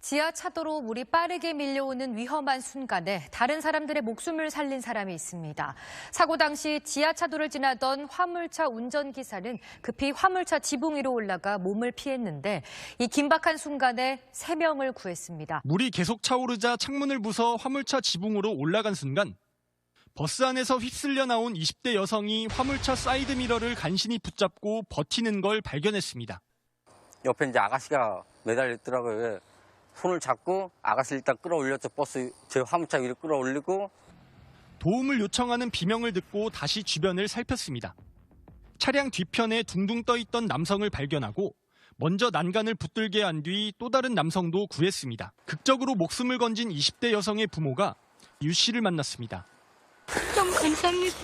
지하차도로 물이 빠르게 밀려오는 위험한 순간에 다른 사람들의 목숨을 살린 사람이 있습니다. 사고 당시 지하차도를 지나던 화물차 운전기사는 급히 화물차 지붕 위로 올라가 몸을 피했는데 이 긴박한 순간에 3명을 구했습니다. 물이 계속 차오르자 창문을 부숴 화물차 지붕으로 올라간 순간 버스 안에서 휩쓸려 나온 20대 여성이 화물차 사이드미러를 간신히 붙잡고 버티는 걸 발견했습니다. 옆에 이제 아가씨가 매달렸더라고요. 손을 잡고 아가씨를 일단 끌어올렸죠. 버스 제 화물차 위로 끌어올리고 도움을 요청하는 비명을 듣고 다시 주변을 살폈습니다. 차량 뒤편에 둥둥 떠있던 남성을 발견하고 먼저 난간을 붙들게 한 뒤 또 다른 남성도 구했습니다. 극적으로 목숨을 건진 20대 여성의 부모가 유 씨를 만났습니다. 너무 감사합니다.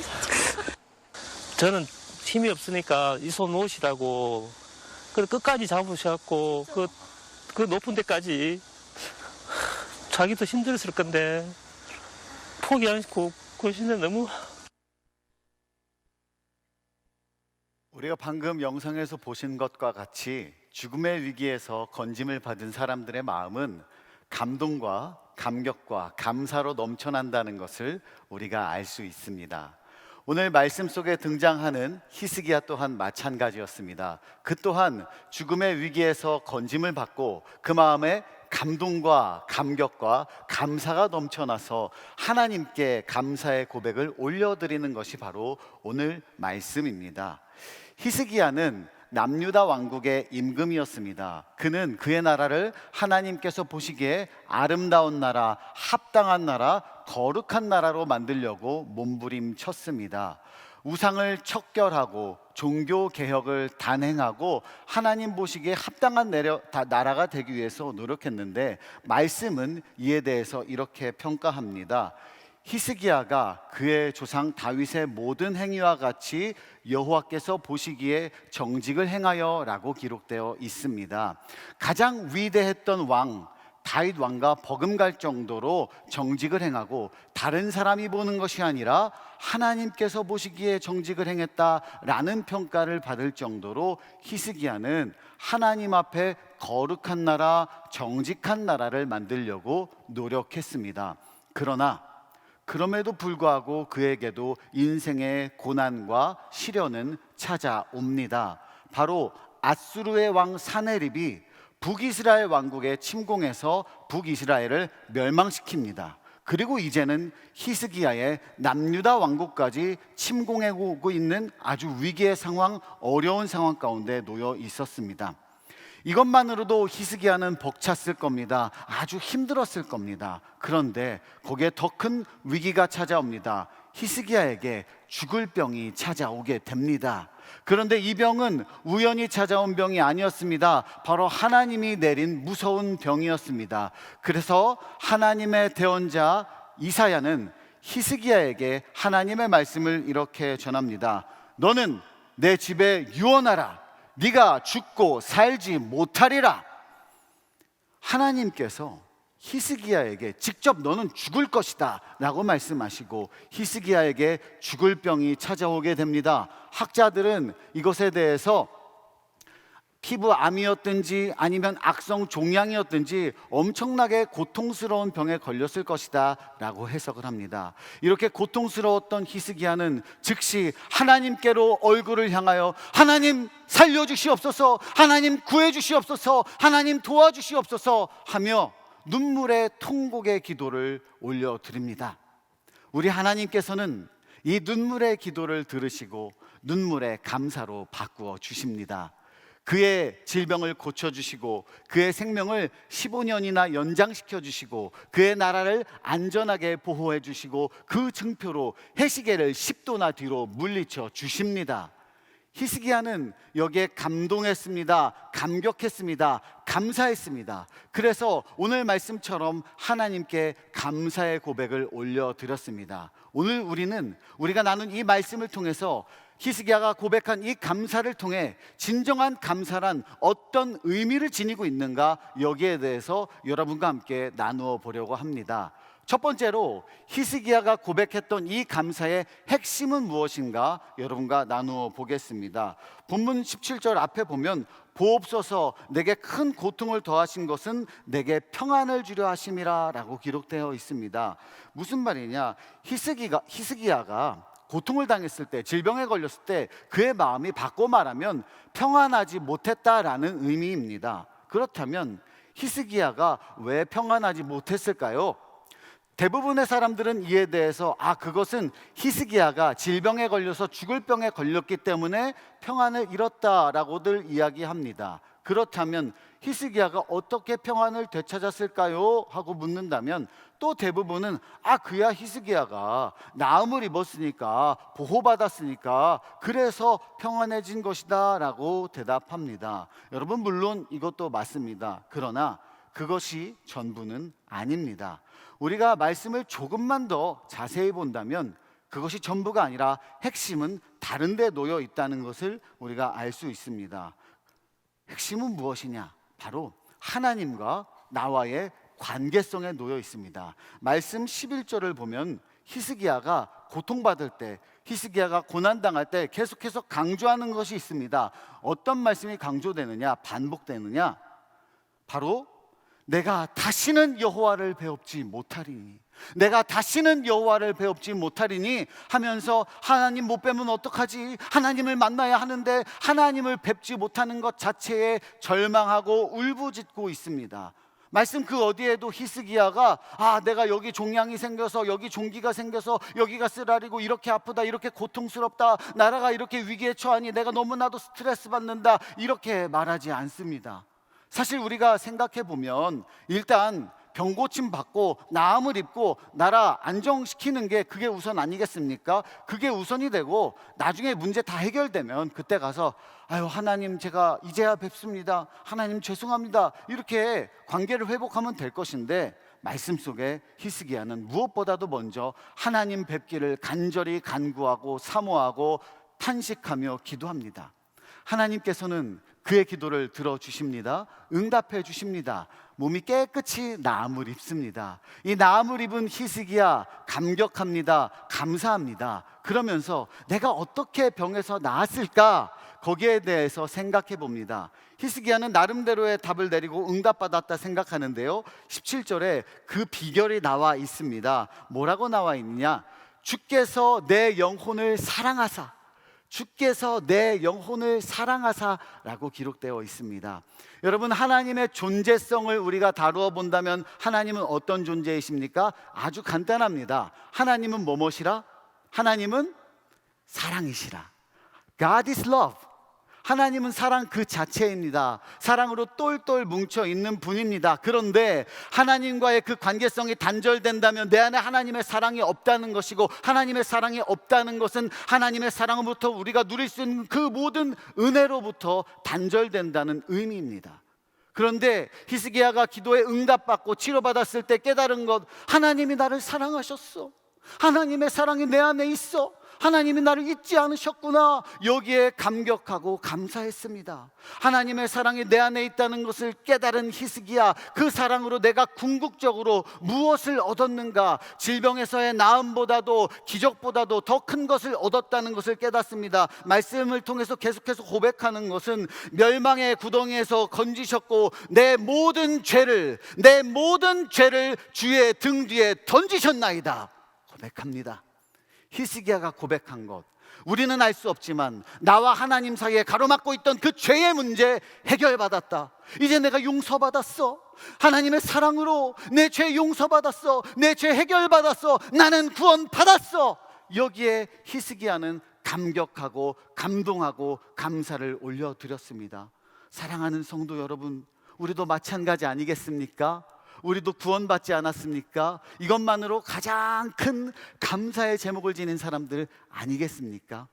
저는 힘이 없으니까 이 손 놓으시라고 끝까지 잡으셔갖고 그 높은 데까지 자기도 힘들었을 건데 포기 안 하시고 그러시는데 너무. 우리가 방금 영상에서 보신 것과 같이 죽음의 위기에서 건짐을 받은 사람들의 마음은 감동과 감격과 감사로 넘쳐난다는 것을 우리가 알 수 있습니다. 오늘 말씀 속에 등장하는 히스기야 또한 마찬가지였습니다. 그 또한 죽음의 위기에서 건짐을 받고 그 마음에 감동과 감격과 감사가 넘쳐나서 하나님께 감사의 고백을 올려드리는 것이 바로 오늘 말씀입니다. 히스기야는 남유다 왕국의 임금이었습니다. 그는 그의 나라를 하나님께서 보시기에 아름다운 나라, 합당한 나라, 거룩한 나라로 만들려고 몸부림쳤습니다. 우상을 척결하고 종교 개혁을 단행하고 하나님 보시기에 합당한 나라가 되기 위해서 노력했는데 말씀은 이에 대해서 이렇게 평가합니다. 히스기야가 그의 조상 다윗의 모든 행위와 같이 여호와께서 보시기에 정직을 행하여 라고 기록되어 있습니다. 가장 위대했던 왕 다윗 왕과 버금갈 정도로 정직을 행하고 다른 사람이 보는 것이 아니라 하나님께서 보시기에 정직을 행했다라는 평가를 받을 정도로 히스기야는 하나님 앞에 거룩한 나라, 정직한 나라를 만들려고 노력했습니다. 그럼에도 불구하고 그에게도 인생의 고난과 시련은 찾아옵니다. 바로 앗수르의 왕 사네립이 북이스라엘 왕국에 침공해서 북이스라엘을 멸망시킵니다. 그리고 이제는 히스기야의 남유다 왕국까지 침공해 오고 있는 아주 위기의 상황, 어려운 상황 가운데 놓여 있었습니다. 이것만으로도 히스기야는 벅찼을 겁니다. 아주 힘들었을 겁니다. 그런데 거기에 더 큰 위기가 찾아옵니다. 히스기야에게 죽을 병이 찾아오게 됩니다. 그런데 이 병은 우연히 찾아온 병이 아니었습니다. 바로 하나님이 내린 무서운 병이었습니다. 그래서 하나님의 대언자 이사야는 히스기야에게 하나님의 말씀을 이렇게 전합니다. 너는 내 집에 유언하라. 네가 죽고 살지 못하리라. 하나님께서 히스기야에게 직접 너는 죽을 것이다 라고 말씀하시고 히스기야에게 죽을 병이 찾아오게 됩니다. 학자들은 이것에 대해서 피부암이었든지 아니면 악성 종양이었든지 엄청나게 고통스러운 병에 걸렸을 것이다 라고 해석을 합니다. 이렇게 고통스러웠던 히스기야는 즉시 하나님께로 얼굴을 향하여 하나님 살려주시옵소서, 하나님 구해주시옵소서, 하나님 도와주시옵소서 하며 눈물의 통곡의 기도를 올려드립니다. 우리 하나님께서는 이 눈물의 기도를 들으시고 눈물의 감사로 바꾸어 주십니다. 그의 질병을 고쳐주시고 그의 생명을 15년이나 연장시켜 주시고 그의 나라를 안전하게 보호해 주시고 그 증표로 해시계를 10도나 뒤로 물리쳐 주십니다. 히스기야는 여기에 감동했습니다. 감격했습니다. 감사했습니다. 그래서 오늘 말씀처럼 하나님께 감사의 고백을 올려드렸습니다. 오늘 우리가 나눈 이 말씀을 통해서 히스기야가 고백한 이 감사를 통해 진정한 감사란 어떤 의미를 지니고 있는가, 여기에 대해서 여러분과 함께 나누어 보려고 합니다. 첫 번째로 히스기야가 고백했던 이 감사의 핵심은 무엇인가 여러분과 나누어 보겠습니다. 본문 17절 앞에 보면 보옵소서 내게 큰 고통을 더하신 것은 내게 평안을 주려 하심이라 라고 기록되어 있습니다. 무슨 말이냐, 히스기야가 고통을 당했을 때, 질병에 걸렸을 때 그의 마음이 바꿔 말하면 평안하지 못했다라는 의미입니다. 그렇다면 히스기야가 왜 평안하지 못했을까요? 대부분의 사람들은 이에 대해서 그것은 히스기야가 질병에 걸려서 죽을 병에 걸렸기 때문에 평안을 잃었다라고들 이야기합니다. 그렇다면 히스기야가 어떻게 평안을 되찾았을까요? 하고 묻는다면 또 대부분은 그야 히스기야가 나음을 입었으니까, 보호받았으니까 그래서 평안해진 것이다 라고 대답합니다. 여러분, 물론 이것도 맞습니다. 그러나 그것이 전부는 아닙니다. 우리가 말씀을 조금만 더 자세히 본다면 그것이 전부가 아니라 핵심은 다른 데 놓여 있다는 것을 우리가 알 수 있습니다. 핵심은 무엇이냐? 바로 하나님과 나와의 관계성에 놓여 있습니다. 말씀 11절을 보면 히스기야가 고통받을 때, 히스기야가 고난당할 때 계속해서 강조하는 것이 있습니다. 어떤 말씀이 강조되느냐, 반복되느냐? 바로 내가 다시는 여호와를 배웁지 못하리니, 내가 다시는 여호와를 배웁지 못하리니 하면서 하나님 못 뵈면 어떡하지? 하나님을 만나야 하는데 하나님을 뵙지 못하는 것 자체에 절망하고 울부짖고 있습니다. 말씀 그 어디에도 히스기야가 내가 여기 종양이 생겨서, 여기 종기가 생겨서, 여기가 쓰라리고 이렇게 아프다, 이렇게 고통스럽다, 나라가 이렇게 위기에 처하니 내가 너무나도 스트레스 받는다, 이렇게 말하지 않습니다. 사실 우리가 생각해 보면 일단 병고침 받고 나음을 입고 나라 안정시키는 게 그게 우선 아니겠습니까? 그게 우선이 되고 나중에 문제 다 해결되면 그때 가서 하나님 제가 이제야 뵙습니다, 하나님 죄송합니다, 이렇게 관계를 회복하면 될 것인데, 말씀 속에 히스기야는 무엇보다도 먼저 하나님 뵙기를 간절히 간구하고 사모하고 탄식하며 기도합니다. 하나님께서는 그의 기도를 들어주십니다. 응답해 주십니다. 몸이 깨끗이 나음을 입습니다. 이 나음을 입은 히스기야 감격합니다. 감사합니다. 그러면서 내가 어떻게 병에서 나았을까? 거기에 대해서 생각해 봅니다. 히스기야는 나름대로의 답을 내리고 응답받았다 생각하는데요, 17절에 그 비결이 나와 있습니다. 뭐라고 나와 있느냐? 주께서 내 영혼을 사랑하사, 주께서 내 영혼을 사랑하사라고 기록되어 있습니다. 여러분, 하나님의 존재성을 우리가 다루어 본다면 하나님은 어떤 존재이십니까? 아주 간단합니다. 하나님은 뭐뭐시라? 하나님은 사랑이시라. God is love. 하나님은 사랑 그 자체입니다. 사랑으로 똘똘 뭉쳐 있는 분입니다. 그런데 하나님과의 그 관계성이 단절된다면 내 안에 하나님의 사랑이 없다는 것이고, 하나님의 사랑이 없다는 것은 하나님의 사랑으로부터 우리가 누릴 수 있는 그 모든 은혜로부터 단절된다는 의미입니다. 그런데 히스기야가 기도에 응답받고 치료받았을 때 깨달은 것, 하나님이 나를 사랑하셨어, 하나님의 사랑이 내 안에 있어, 하나님이 나를 잊지 않으셨구나, 여기에 감격하고 감사했습니다. 하나님의 사랑이 내 안에 있다는 것을 깨달은 히스기야, 그 사랑으로 내가 궁극적으로 무엇을 얻었는가? 질병에서의 나음보다도, 기적보다도 더 큰 것을 얻었다는 것을 깨닫습니다. 말씀을 통해서 계속해서 고백하는 것은 멸망의 구덩이에서 건지셨고 내 모든 죄를 주의 등 뒤에 던지셨나이다 고백합니다. 히스기야가 고백한 것, 우리는 알 수 없지만 나와 하나님 사이에 가로막고 있던 그 죄의 문제 해결받았다. 이제 내가 용서받았어. 하나님의 사랑으로 내 죄 용서받았어. 내 죄 해결받았어. 나는 구원받았어. 여기에 히스기야는 감격하고 감동하고 감사를 올려드렸습니다. 사랑하는 성도 여러분, 우리도 마찬가지 아니겠습니까? 우리도 구원받지 않았습니까? 이것만으로 가장 큰 감사의 제목을 지닌 사람들 아니겠습니까?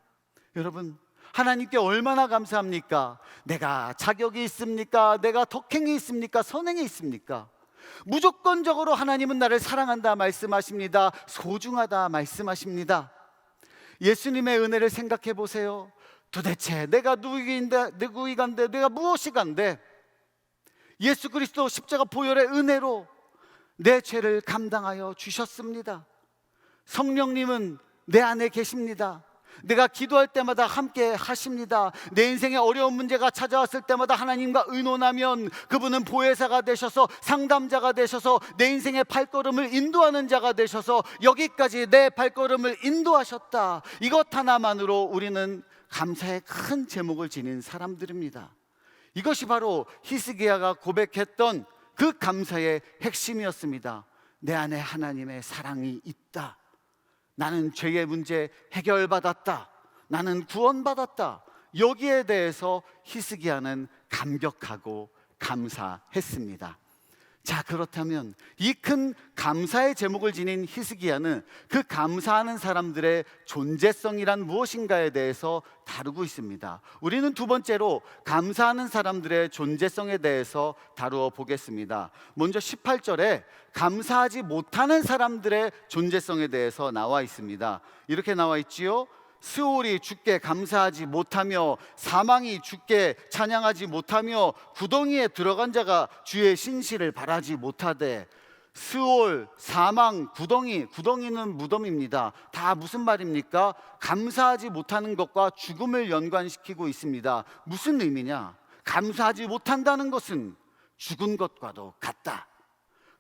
여러분, 하나님께 얼마나 감사합니까? 내가 자격이 있습니까? 내가 덕행이 있습니까? 선행이 있습니까? 무조건적으로 하나님은 나를 사랑한다 말씀하십니다. 소중하다 말씀하십니다. 예수님의 은혜를 생각해 보세요. 도대체 내가 누구이간데 내가 무엇이간데 예수 그리스도 십자가 보혈의 은혜로 내 죄를 감당하여 주셨습니다. 성령님은 내 안에 계십니다. 내가 기도할 때마다 함께 하십니다. 내 인생에 어려운 문제가 찾아왔을 때마다 하나님과 의논하면 그분은 보혜사가 되셔서, 상담자가 되셔서, 내 인생의 발걸음을 인도하는 자가 되셔서 여기까지 내 발걸음을 인도하셨다. 이것 하나만으로 우리는 감사의 큰 제목을 지닌 사람들입니다. 이것이 바로 히스기야가 고백했던 그 감사의 핵심이었습니다. 내 안에 하나님의 사랑이 있다. 나는 죄의 문제 해결받았다. 나는 구원받았다. 여기에 대해서 히스기야는 감격하고 감사했습니다. 자, 그렇다면 이 큰 감사의 제목을 지닌 히스기야는 그 감사하는 사람들의 존재성이란 무엇인가에 대해서 다루고 있습니다. 우리는 두 번째로 감사하는 사람들의 존재성에 대해서 다루어 보겠습니다. 먼저 18절에 감사하지 못하는 사람들의 존재성에 대해서 나와 있습니다. 이렇게 나와 있지요. 스올이 주께 감사하지 못하며 사망이 주께 찬양하지 못하며 구덩이에 들어간 자가 주의 신실을 바라지 못하되. 스올, 사망, 구덩이는 무덤입니다. 다 무슨 말입니까? 감사하지 못하는 것과 죽음을 연관시키고 있습니다. 무슨 의미냐? 감사하지 못한다는 것은 죽은 것과도 같다.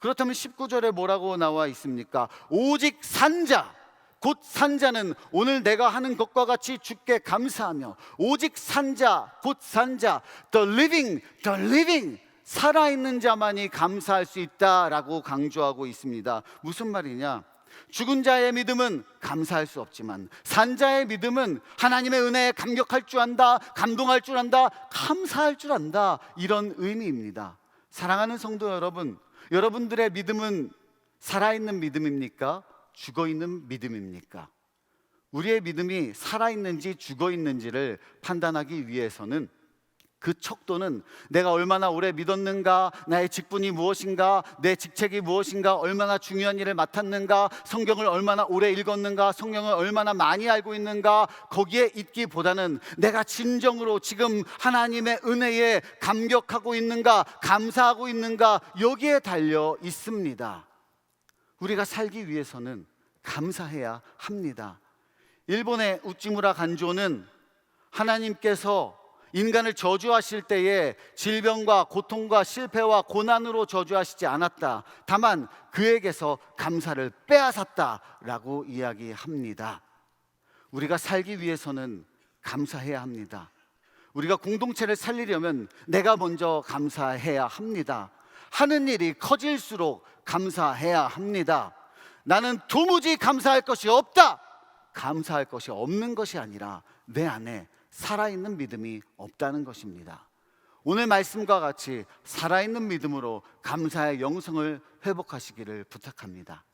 그렇다면 19절에 뭐라고 나와 있습니까? 오직 산자, 곧 산자는 오늘 내가 하는 것과 같이 주께 감사하며, 오직 산자, 곧 산자, the living, 살아있는 자만이 감사할 수 있다라고 강조하고 있습니다. 무슨 말이냐? 죽은 자의 믿음은 감사할 수 없지만 산자의 믿음은 하나님의 은혜에 감격할 줄 안다, 감동할 줄 안다, 감사할 줄 안다, 이런 의미입니다. 사랑하는 성도 여러분, 여러분들의 믿음은 살아있는 믿음입니까? 죽어있는 믿음입니까? 우리의 믿음이 살아있는지 죽어있는지를 판단하기 위해서는 그 척도는 내가 얼마나 오래 믿었는가, 나의 직분이 무엇인가, 내 직책이 무엇인가, 얼마나 중요한 일을 맡았는가, 성경을 얼마나 오래 읽었는가, 성경을 얼마나 많이 알고 있는가, 거기에 있기보다는 내가 진정으로 지금 하나님의 은혜에 감격하고 있는가, 감사하고 있는가, 여기에 달려 있습니다. 우리가 살기 위해서는 감사해야 합니다. 일본의 우찌무라 간조는 하나님께서 인간을 저주하실 때에 질병과 고통과 실패와 고난으로 저주하시지 않았다. 다만 그에게서 감사를 빼앗았다라고 이야기합니다. 우리가 살기 위해서는 감사해야 합니다. 우리가 공동체를 살리려면 내가 먼저 감사해야 합니다. 하는 일이 커질수록 감사해야 합니다. 나는 도무지 감사할 것이 없다. 감사할 것이 없는 것이 아니라 내 안에 살아있는 믿음이 없다는 것입니다. 오늘 말씀과 같이 살아있는 믿음으로 감사의 영성을 회복하시기를 부탁합니다.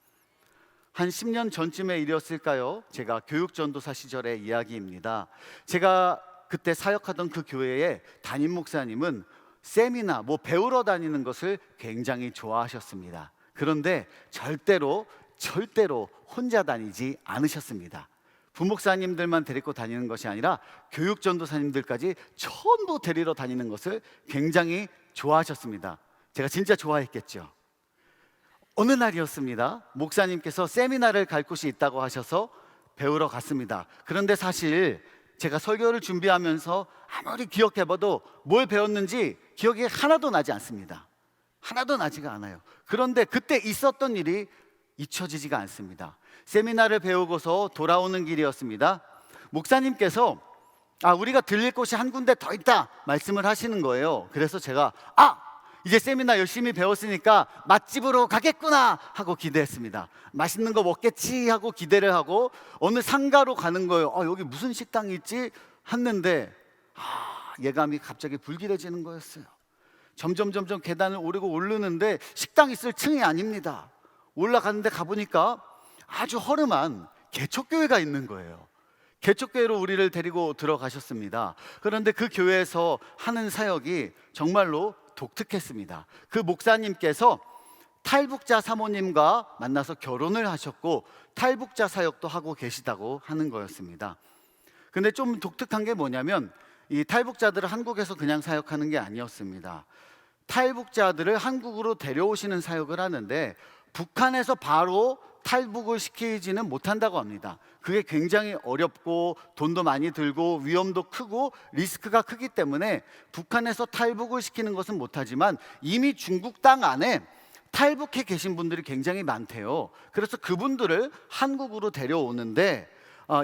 한 10년 전쯤의 일이었을까요? 제가 교육전도사 시절의 이야기입니다. 제가 그때 사역하던 그 교회의 담임 목사님은 세미나 배우러 다니는 것을 굉장히 좋아하셨습니다. 그런데 절대로 혼자 다니지 않으셨습니다. 부목사님들만 데리고 다니는 것이 아니라 교육전도사님들까지 전부 데리러 다니는 것을 굉장히 좋아하셨습니다. 제가 진짜 좋아했겠죠. 어느 날이었습니다. 목사님께서 세미나를 갈 곳이 있다고 하셔서 배우러 갔습니다. 그런데 사실 제가 설교를 준비하면서 아무리 기억해봐도 뭘 배웠는지 기억이 하나도 나지 않습니다. 하나도 나지가 않아요. 그런데 그때 있었던 일이 잊혀지지가 않습니다. 세미나를 배우고서 돌아오는 길이었습니다. 목사님께서 우리가 들릴 곳이 한 군데 더 있다 말씀을 하시는 거예요. 그래서 제가 이제 세미나 열심히 배웠으니까 맛집으로 가겠구나 하고 기대했습니다. 맛있는 거 먹겠지 하고 기대를 하고 어느 상가로 가는 거예요. 여기 무슨 식당이 있지 했는데 예감이 갑자기 불길해지는 거였어요. 점점 계단을 오르는데 식당 있을 층이 아닙니다. 올라갔는데 가보니까 아주 허름한 개척교회가 있는 거예요. 개척교회로 우리를 데리고 들어가셨습니다. 그런데 그 교회에서 하는 사역이 정말로 독특했습니다. 그 목사님께서 탈북자 사모님과 만나서 결혼을 하셨고 탈북자 사역도 하고 계시다고 하는 거였습니다. 근데 좀 독특한 게 뭐냐면 이 탈북자들을 한국에서 그냥 사역하는 게 아니었습니다. 탈북자들을 한국으로 데려오시는 사역을 하는데 북한에서 바로 탈북을 시키지는 못한다고 합니다. 그게 굉장히 어렵고 돈도 많이 들고 위험도 크고 리스크가 크기 때문에 북한에서 탈북을 시키는 것은 못하지만 이미 중국 땅 안에 탈북해 계신 분들이 굉장히 많대요. 그래서 그분들을 한국으로 데려오는데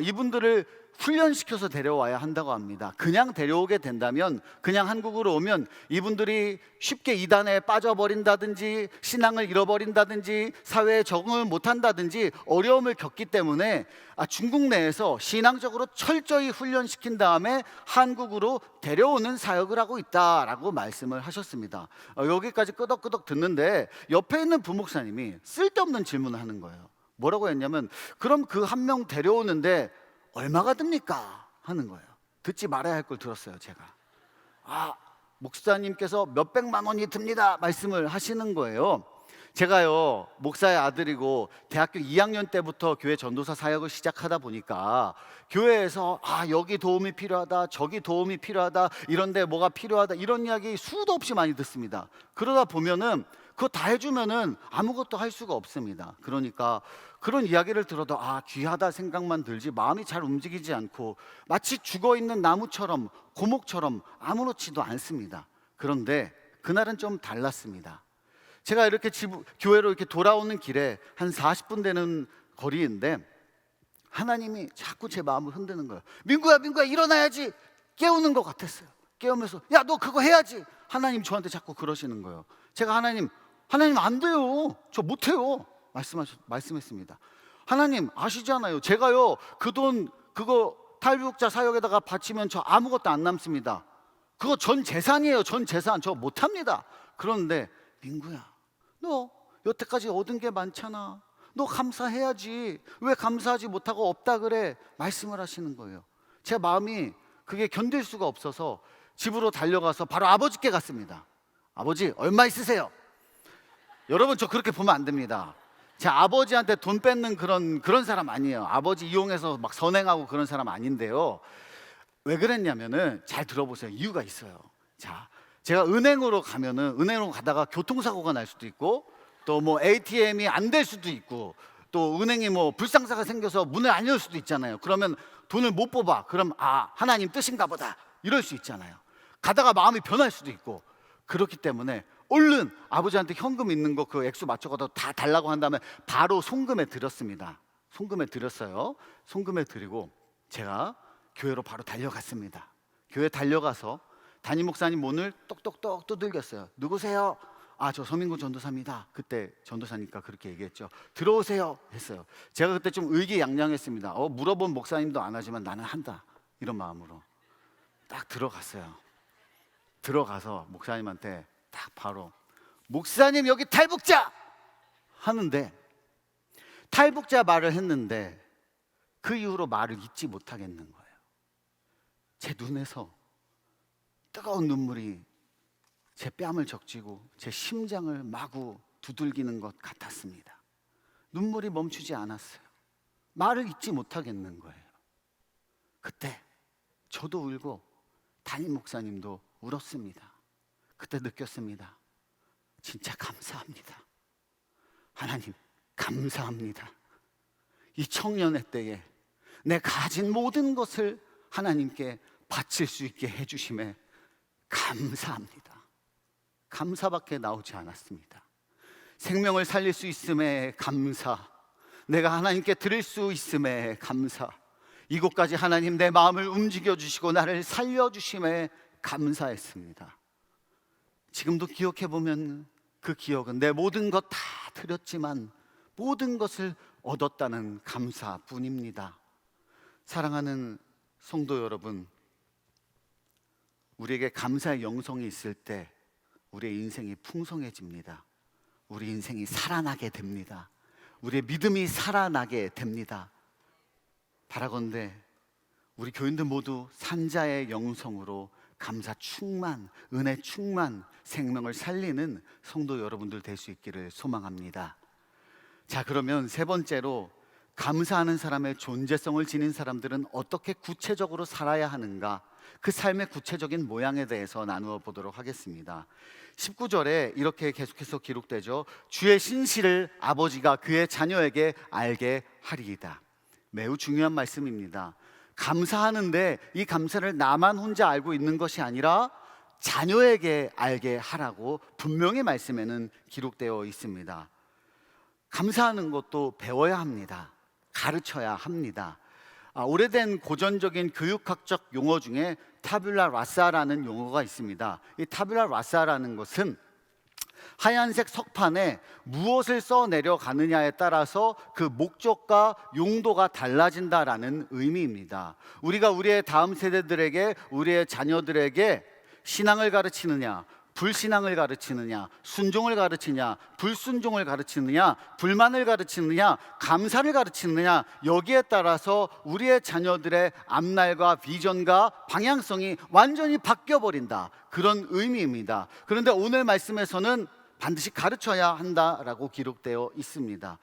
이분들을 훈련시켜서 데려와야 한다고 합니다. 그냥 데려오게 된다면, 그냥 한국으로 오면 이분들이 쉽게 이단에 빠져버린다든지 신앙을 잃어버린다든지 사회에 적응을 못한다든지 어려움을 겪기 때문에 중국 내에서 신앙적으로 철저히 훈련시킨 다음에 한국으로 데려오는 사역을 하고 있다라고 말씀을 하셨습니다. 여기까지 끄덕끄덕 듣는데 옆에 있는 부목사님이 쓸데없는 질문을 하는 거예요. 뭐라고 했냐면, 그럼 그 한 명 데려오는데 얼마가 듭니까? 하는 거예요. 듣지 말아야 할 걸 들었어요, 제가. 목사님께서 몇백만 원이 듭니다 말씀을 하시는 거예요. 제가요, 목사의 아들이고 대학교 2학년 때부터 교회 전도사 사역을 시작하다 보니까 교회에서 여기 도움이 필요하다, 저기 도움이 필요하다, 이런데 뭐가 필요하다, 이런 이야기 수도 없이 많이 듣습니다. 그러다 보면은 그거 다 해주면은 아무것도 할 수가 없습니다. 그러니까 그런 이야기를 들어도 귀하다 생각만 들지 마음이 잘 움직이지 않고 마치 죽어있는 나무처럼 고목처럼 아무렇지도 않습니다. 그런데 그날은 좀 달랐습니다. 제가 이렇게 교회로 이렇게 돌아오는 길에 한 40분 되는 거리인데 하나님이 자꾸 제 마음을 흔드는 거예요. 민구야 일어나야지. 깨우는 것 같았어요. 깨우면서 야, 너 그거 해야지. 하나님 저한테 자꾸 그러시는 거예요. 제가 하나님 안 돼요. 저 못해요. 말씀했습니다. 하나님 아시잖아요. 제가요 그 돈 그거 탈북자 사역에다가 바치면 저 아무것도 안 남습니다. 그거 전 재산이에요. 전 재산. 저 못합니다. 그런데 민구야, 너 여태까지 얻은 게 많잖아. 너 감사해야지. 왜 감사하지 못하고 없다 그래? 말씀을 하시는 거예요. 제 마음이 그게 견딜 수가 없어서 집으로 달려가서 바로 아버지께 갔습니다. 아버지 얼마 있으세요? 여러분 저 그렇게 보면 안 됩니다. 제 아버지한테 돈 뺏는 그런 사람 아니에요. 아버지 이용해서 막 선행하고 그런 사람 아닌데요. 왜 그랬냐면은 잘 들어보세요. 이유가 있어요. 자, 제가 은행으로 가다가 교통사고가 날 수도 있고 또 뭐 ATM이 안 될 수도 있고 또 은행이 뭐 불상사가 생겨서 문을 안 열 수도 있잖아요. 그러면 돈을 못 뽑아. 그럼 하나님 뜻인가 보다 이럴 수 있잖아요. 가다가 마음이 변할 수도 있고 그렇기 때문에 얼른 아버지한테 현금 있는 거 그 액수 맞춰서 다 달라고 한 다음에 바로 송금해 드렸습니다. 송금해 드렸어요. 송금해 드리고 제가 교회로 바로 달려갔습니다. 교회 달려가서 담임 목사님 문을 똑똑똑 두들겼어요. 누구세요? 저 서민구 전도사입니다. 그때 전도사니까 그렇게 얘기했죠. 들어오세요 했어요. 제가 그때 좀 의기양양했습니다. 물어본 목사님도 안 하지만 나는 한다 이런 마음으로 딱 들어갔어요. 들어가서 목사님한테 딱 바로 목사님 여기 탈북자 하는데 탈북자 말을 했는데 그 이후로 말을 잊지 못하겠는 거예요. 제 눈에서 뜨거운 눈물이 제 뺨을 적시고 제 심장을 마구 두들기는 것 같았습니다. 눈물이 멈추지 않았어요. 말을 잊지 못하겠는 거예요. 그때 저도 울고 담임 목사님도 울었습니다. 그때 느꼈습니다. 진짜 감사합니다. 하나님 감사합니다. 이 청년의 때에 내 가진 모든 것을 하나님께 바칠 수 있게 해주심에 감사합니다. 감사밖에 나오지 않았습니다. 생명을 살릴 수 있음에 감사, 내가 하나님께 드릴 수 있음에 감사, 이곳까지 하나님 내 마음을 움직여 주시고 나를 살려주심에 감사했습니다. 지금도 기억해 보면 그 기억은 내 모든 것 다 드렸지만 모든 것을 얻었다는 감사뿐입니다. 사랑하는 성도 여러분, 우리에게 감사의 영성이 있을 때 우리의 인생이 풍성해집니다. 우리 인생이 살아나게 됩니다. 우리의 믿음이 살아나게 됩니다. 바라건대 우리 교인들 모두 산자의 영성으로 감사 충만, 은혜 충만, 생명을 살리는 성도 여러분들 될 수 있기를 소망합니다. 자, 그러면 세 번째로 감사하는 사람의 존재성을 지닌 사람들은 어떻게 구체적으로 살아야 하는가? 그 삶의 구체적인 모양에 대해서 나누어 보도록 하겠습니다. 19절에 이렇게 계속해서 기록되죠. 주의 신실을 아버지가 그의 자녀에게 알게 하리이다. 매우 중요한 말씀입니다. 감사하는데 이 감사를 나만 혼자 알고 있는 것이 아니라 자녀에게 알게 하라고 분명히 말씀에는 기록되어 있습니다. 감사하는 것도 배워야 합니다. 가르쳐야 합니다. 오래된 고전적인 교육학적 용어 중에 타뷸라 라사라는 용어가 있습니다. 이 타뷸라 라사라는 것은 하얀색 석판에 무엇을 써내려 가느냐에 따라서 그 목적과 용도가 달라진다라는 의미입니다. 우리가 우리의 다음 세대들에게, 우리의 자녀들에게 신앙을 가르치느냐, 불신앙을 가르치느냐, 순종을 가르치냐, 불순종을 가르치느냐, 불만을 가르치느냐, 감사를 가르치느냐, 여기에 따라서 우리의 자녀들의 앞날과 비전과 방향성이 완전히 바뀌어버린다, 그런 의미입니다. 그런데 오늘 말씀에서는 반드시 가르쳐야 한다라고 기록되어 있습니다.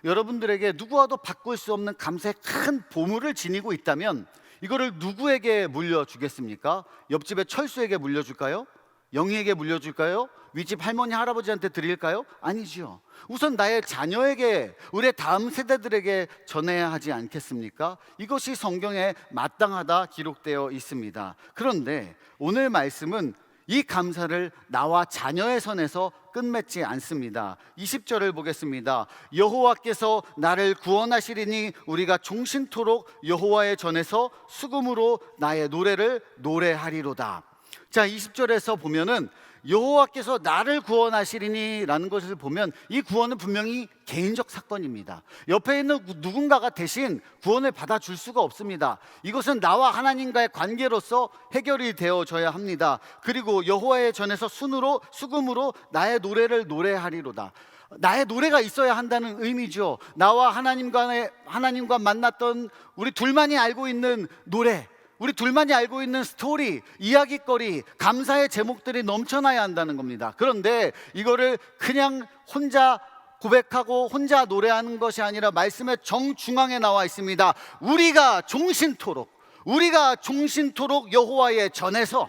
여러분들에게 누구와도 바꿀 수 없는 감사의 큰 보물을 지니고 있다면 이거를 누구에게 물려주겠습니까? 옆집의 철수에게 물려줄까요? 영희에게 물려줄까요? 윗집 할머니 할아버지한테 드릴까요? 아니지요. 우선 나의 자녀에게, 우리의 다음 세대들에게 전해야 하지 않겠습니까? 이것이 성경에 마땅하다 기록되어 있습니다. 그런데 오늘 말씀은 이 감사를 나와 자녀의 선에서 끝맺지 않습니다. 20절을 보겠습니다. 여호와께서 나를 구원하시리니 우리가 종신토록 여호와의 전에서 수금으로 나의 노래를 노래하리로다. 자, 20절에서 보면은 여호와께서 나를 구원하시리니 라는 것을 보면 이 구원은 분명히 개인적 사건입니다. 옆에 있는 누군가가 대신 구원을 받아줄 수가 없습니다. 이것은 나와 하나님과의 관계로서 해결이 되어져야 합니다. 그리고 여호와의 전에서 수금으로 나의 노래를 노래하리로다. 나의 노래가 있어야 한다는 의미죠. 나와 하나님과 만났던 우리 둘만이 알고 있는 노래, 우리 둘만이 알고 있는 스토리, 이야기거리, 감사의 제목들이 넘쳐나야 한다는 겁니다. 그런데 이거를 그냥 혼자 고백하고 혼자 노래하는 것이 아니라 말씀의 정중앙에 나와 있습니다. 우리가 종신토록 여호와의 전에서,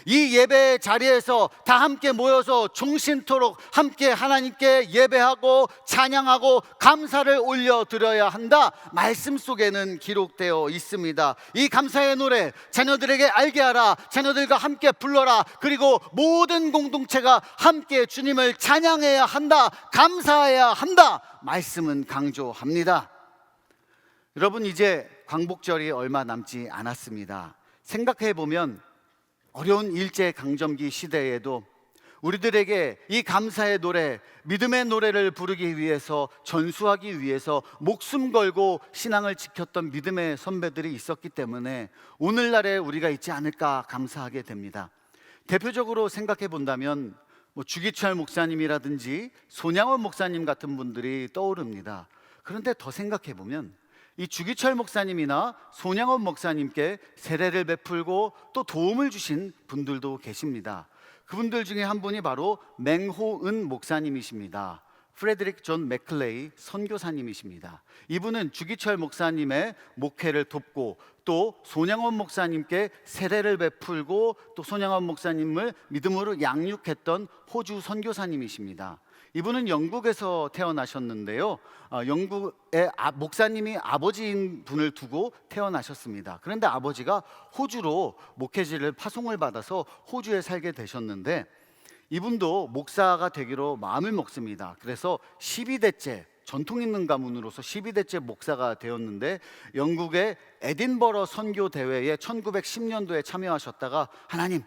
이 예배 자리에서 다 함께 모여서 종신토록 함께 하나님께 예배하고 찬양하고 감사를 올려드려야 한다, 말씀 속에는 기록되어 있습니다. 이 감사의 노래 자녀들에게 알게 하라, 자녀들과 함께 불러라, 그리고 모든 공동체가 함께 주님을 찬양해야 한다, 감사해야 한다, 말씀은 강조합니다. 여러분, 이제 광복절이 얼마 남지 않았습니다. 생각해보면 어려운 일제강점기 시대에도 우리들에게 이 감사의 노래, 믿음의 노래를 부르기 위해서, 전수하기 위해서 목숨 걸고 신앙을 지켰던 믿음의 선배들이 있었기 때문에 오늘날에 우리가 있지 않을까 감사하게 됩니다. 대표적으로 생각해 본다면 주기철 목사님이라든지 손양원 목사님 같은 분들이 떠오릅니다. 그런데 더 생각해 보면 이 주기철 목사님이나 손양원 목사님께 세례를 베풀고 또 도움을 주신 분들도 계십니다. 그분들 중에 한 분이 바로 맹호은 목사님이십니다. 프레드릭 존 맥클레이 선교사님이십니다. 이분은 주기철 목사님의 목회를 돕고 또 손양원 목사님께 세례를 베풀고 또 손양원 목사님을 믿음으로 양육했던 호주 선교사님이십니다. 이분은 영국에서 태어나셨는데요, 영국의 목사님이 아버지인 분을 두고 태어나셨습니다. 그런데 아버지가 호주로 목회지를 파송을 받아서 호주에 살게 되셨는데 이분도 목사가 되기로 마음을 먹습니다. 그래서 12대째, 전통 있는 가문으로서 12대째 목사가 되었는데 영국의 에딘버러 선교 대회에 1910년도에 참여하셨다가 하나님,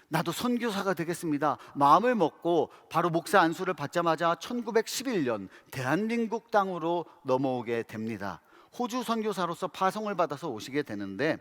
나도 선교사가 되겠습니다 마음을 먹고 바로 목사 안수를 받자마자 1911년 대한민국 땅으로 넘어오게 됩니다. 호주 선교사로서 파송을 받아서 오시게 되는데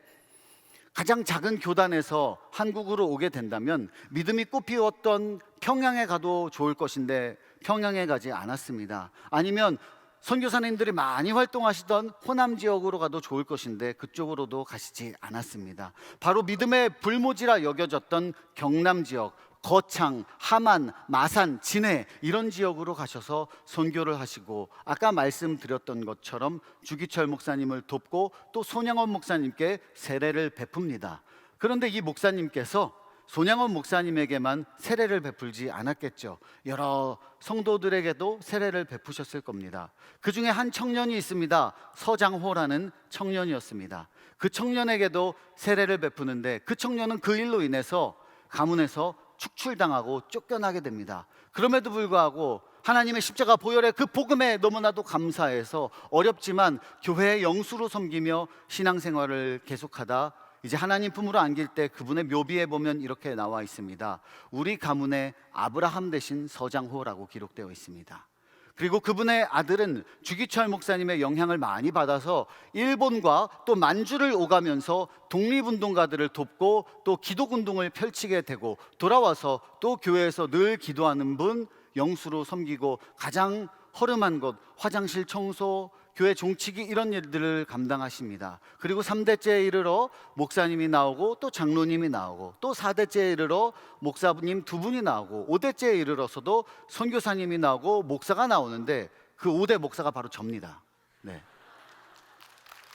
가장 작은 교단에서 한국으로 오게 된다면 믿음이 꽃피웠던 평양에 가도 좋을 것인데 평양에 가지 않았습니다. 아니면 선교사님들이 많이 활동하시던 호남 지역으로 가도 좋을 것인데 그쪽으로도 가시지 않았습니다. 바로 믿음의 불모지라 여겨졌던 경남 지역, 거창, 함안, 마산, 진해 이런 지역으로 가셔서 선교를 하시고 아까 말씀드렸던 것처럼 주기철 목사님을 돕고 또 손양원 목사님께 세례를 베풉니다. 그런데 이 목사님께서 손양원 목사님에게만 세례를 베풀지 않았겠죠. 여러 성도들에게도 세례를 베푸셨을 겁니다. 그 중에 한 청년이 있습니다. 서장호라는 청년이었습니다. 그 청년에게도 세례를 베푸는데 그 청년은 그 일로 인해서 가문에서 축출당하고 쫓겨나게 됩니다. 그럼에도 불구하고 하나님의 십자가 보혈의 그 복음에 너무나도 감사해서 어렵지만 교회의 영수로 섬기며 신앙생활을 계속하다 이제 하나님 품으로 안길 때 그분의 묘비에 보면 이렇게 나와 있습니다. 우리 가문의 아브라함 대신 서장호라고 기록되어 있습니다. 그리고 그분의 아들은 주기철 목사님의 영향을 많이 받아서 일본과 또 만주를 오가면서 독립운동가들을 돕고 또 기독운동을 펼치게 되고 돌아와서 또 교회에서 늘 기도하는 분, 영수로 섬기고 가장 허름한 것, 화장실 청소, 교회 종치기 이런 일들을 감당하십니다. 그리고 3대째에 이르러 목사님이 나오고 또 장로님이 나오고 또 4대째에 이르러 목사님 2분이 나오고 5대째에 이르러서도 선교사님이 나오고 목사가 나오는데 그 5대 목사가 바로 접니다. 네.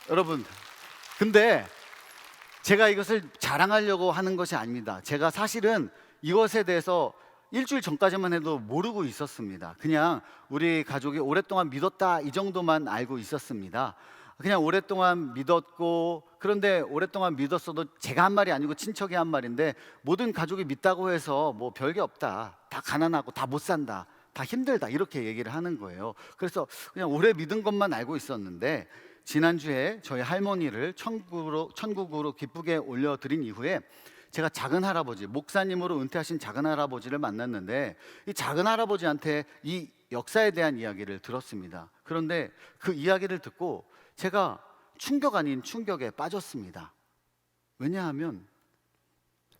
여러분, 근데 제가 이것을 자랑하려고 하는 것이 아닙니다. 제가 사실은 이것에 대해서 일주일 전까지만 해도 모르고 있었습니다. 그냥 우리 가족이 오랫동안 믿었다 이 정도만 알고 있었습니다. 그냥 오랫동안 믿었고, 그런데 오랫동안 믿었어도 제가 한 말이 아니고 친척이 한 말인데, 모든 가족이 믿다고 해서 뭐 별게 없다, 다 가난하고 다 못 산다, 다 힘들다 이렇게 얘기를 하는 거예요. 그래서 그냥 오래 믿은 것만 알고 있었는데 지난주에 저희 할머니를 천국으로 기쁘게 올려드린 이후에 제가 작은 할아버지, 목사님으로 은퇴하신 작은 할아버지를 만났는데 이 작은 할아버지한테 이 역사에 대한 이야기를 들었습니다. 그런데 그 이야기를 듣고 제가 충격 아닌 충격에 빠졌습니다. 왜냐하면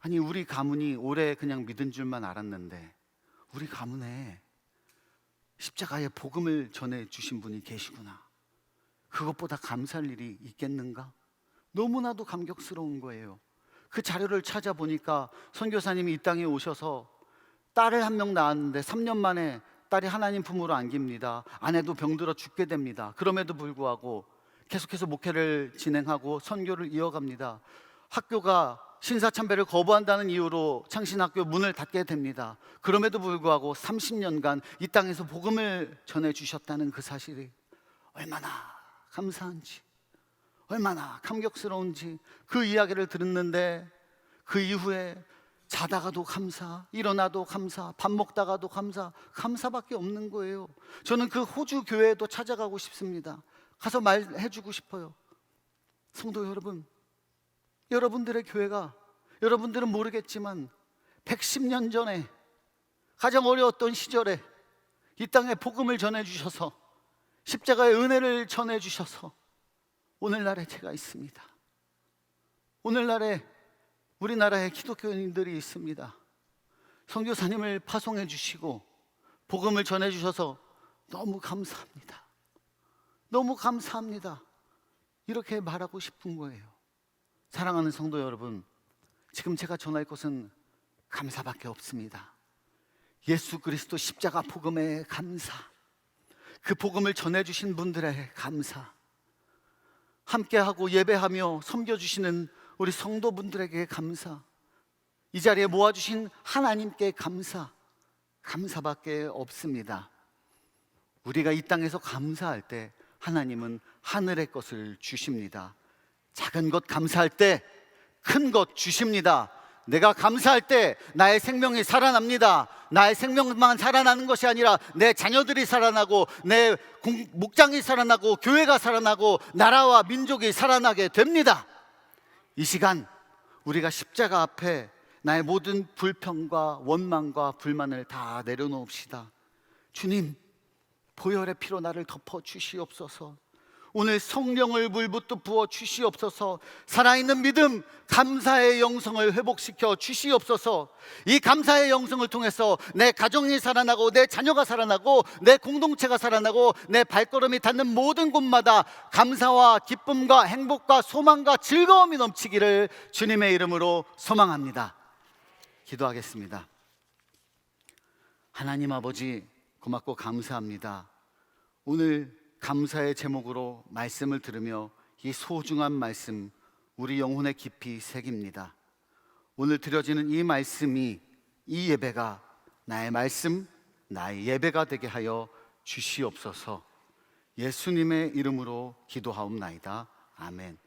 아니 우리 가문이 오래 그냥 믿은 줄만 알았는데 우리 가문에 십자가의 복음을 전해주신 분이 계시구나. 그것보다 감사할 일이 있겠는가? 너무나도 감격스러운 거예요. 그 자료를 찾아보니까 선교사님이 이 땅에 오셔서 딸을 한 명 낳았는데 3년 만에 딸이 하나님 품으로 안깁니다. 아내도 병들어 죽게 됩니다. 그럼에도 불구하고 계속해서 목회를 진행하고 선교를 이어갑니다. 학교가 신사참배를 거부한다는 이유로 창신학교 문을 닫게 됩니다. 그럼에도 불구하고 30년간 이 땅에서 복음을 전해주셨다는 그 사실이 얼마나 감사한지, 얼마나 감격스러운지 그 이야기를 들었는데 그 이후에 자다가도 감사, 일어나도 감사, 밥 먹다가도 감사, 감사밖에 없는 거예요. 저는 그 호주 교회에도 찾아가고 싶습니다. 가서 말해주고 싶어요. 성도 여러분, 여러분들의 교회가, 여러분들은 모르겠지만 110년 전에 가장 어려웠던 시절에 이 땅에 복음을 전해주셔서 십자가의 은혜를 전해주셔서 오늘날에 제가 있습니다. 오늘날에 우리나라에 기독교인들이 있습니다. 선교사님을 파송해 주시고 복음을 전해 주셔서 너무 감사합니다. 너무 감사합니다. 이렇게 말하고 싶은 거예요. 사랑하는 성도 여러분, 지금 제가 전할 것은 감사밖에 없습니다. 예수 그리스도 십자가 복음의 감사, 그 복음을 전해주신 분들의 감사, 함께하고 예배하며 섬겨주시는 우리 성도분들에게 감사, 이 자리에 모아주신 하나님께 감사, 감사밖에 없습니다. 우리가 이 땅에서 감사할 때 하나님은 하늘의 것을 주십니다. 작은 것 감사할 때 큰 것 주십니다. 내가 감사할 때 나의 생명이 살아납니다. 나의 생명만 살아나는 것이 아니라 내 자녀들이 살아나고 내 목장이 살아나고 교회가 살아나고 나라와 민족이 살아나게 됩니다. 이 시간 우리가 십자가 앞에 나의 모든 불평과 원망과 불만을 다 내려놓읍시다. 주님, 보혈의 피로 나를 덮어 주시옵소서. 오늘 성령을 물붓듯 부어 주시옵소서. 살아있는 믿음, 감사의 영성을 회복시켜 주시옵소서. 이 감사의 영성을 통해서 내 가정이 살아나고 내 자녀가 살아나고 내 공동체가 살아나고 내 발걸음이 닿는 모든 곳마다 감사와 기쁨과 행복과 소망과 즐거움이 넘치기를 주님의 이름으로 소망합니다. 기도하겠습니다. 하나님 아버지, 고맙고 감사합니다. 오늘 감사의 제목으로 말씀을 들으며 이 소중한 말씀 우리 영혼에 깊이 새깁니다. 오늘 드려지는 이 말씀이, 이 예배가 나의 말씀, 나의 예배가 되게 하여 주시옵소서. 예수님의 이름으로 기도하옵나이다. 아멘.